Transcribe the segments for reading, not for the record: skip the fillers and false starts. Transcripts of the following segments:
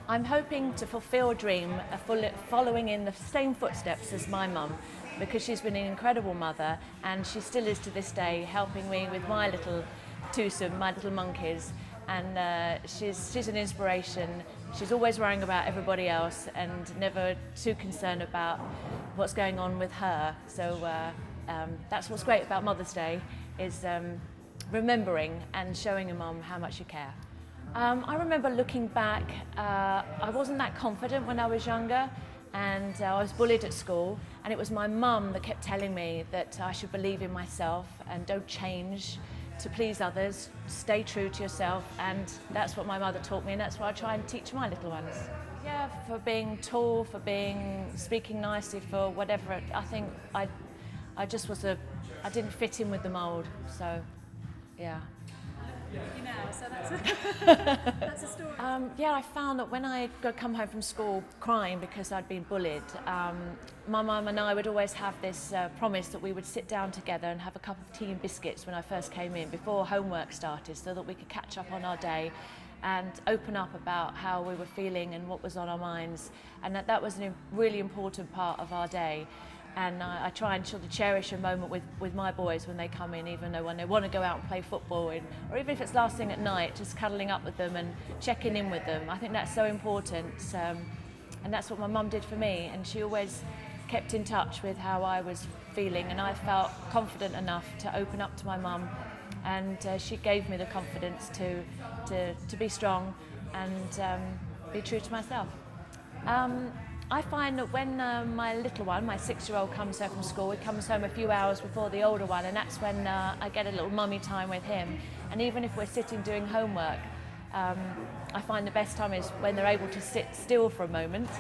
I'm hoping to fulfil a dream, following in the same footsteps as my mum, because she's been an incredible mother and she still is to this day, helping me with my little twosome, my little monkeys. And she's an inspiration. She's always worrying about everybody else and never too concerned about what's going on with her. So that's what's great about Mother's Day, is remembering and showing a mum how much you care. I remember looking back, I wasn't that confident when I was younger, and I was bullied at school, and it was my mum that kept telling me that I should believe in myself and don't change to please others, stay true to yourself, and that's what my mother taught me, and that's what I try and teach my little ones. Yeah, for being tall, for speaking nicely, for whatever. I think I didn't fit in with the mould, so yeah. You know, so that's a story. Yeah, I found that when I come home from school crying because I'd been bullied, my mum and I would always have this promise that we would sit down together and have a cup of tea and biscuits when I first came in, before homework started, so that we could catch up on our day and open up about how we were feeling and what was on our minds, and that was a really important part of our day. And I try and sort of cherish a moment with my boys when they come in, even though when they want to go out and play football, or even if it's last thing at night, just cuddling up with them and checking in with them. I think that's so important, and that's what my mum did for me, and she always kept in touch with how I was feeling, and I felt confident enough to open up to my mum, and she gave me the confidence to be strong and be true to myself. I find that when my little one, my 6-year-old, comes home from school, he comes home a few hours before the older one, and that's when I get a little mummy time with him. And even if we're sitting doing homework, I find the best time is when they're able to sit still for a moment.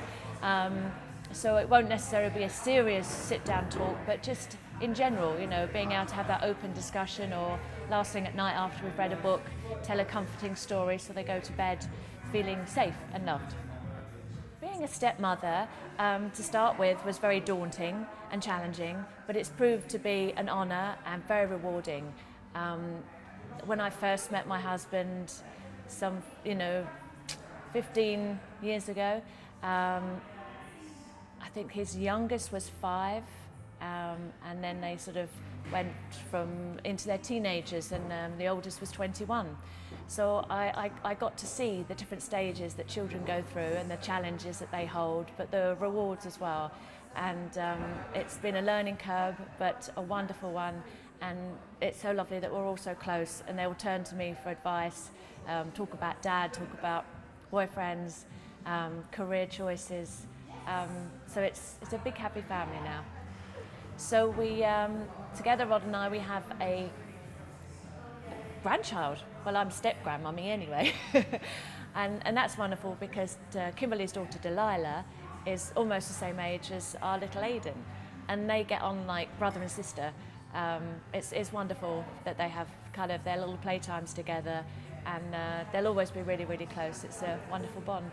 So it won't necessarily be a serious sit-down talk, but just in general, you know, being able to have that open discussion, or last thing at night after we've read a book, tell a comforting story so they go to bed feeling safe and loved. Being a stepmother, to start with, was very daunting and challenging, but it's proved to be an honour and very rewarding. When I first met my husband, 15 years ago, I think his youngest was 5, and then they sort of went into their teenagers, and the oldest was 21. So I got to see the different stages that children go through and the challenges that they hold, but the rewards as well. And it's been a learning curve, but a wonderful one. And it's so lovely that we're all so close, and they will turn to me for advice, talk about dad, talk about boyfriends, career choices. So it's a big happy family now. So we, together, Rod and I, we have a grandchild. Well, I'm step-grandmummy anyway. and that's wonderful, because Kimberly's daughter Delilah is almost the same age as our little Aiden, and they get on like brother and sister. It's wonderful that they have kind of their little playtimes together, and they'll always be really, really close. It's a wonderful bond.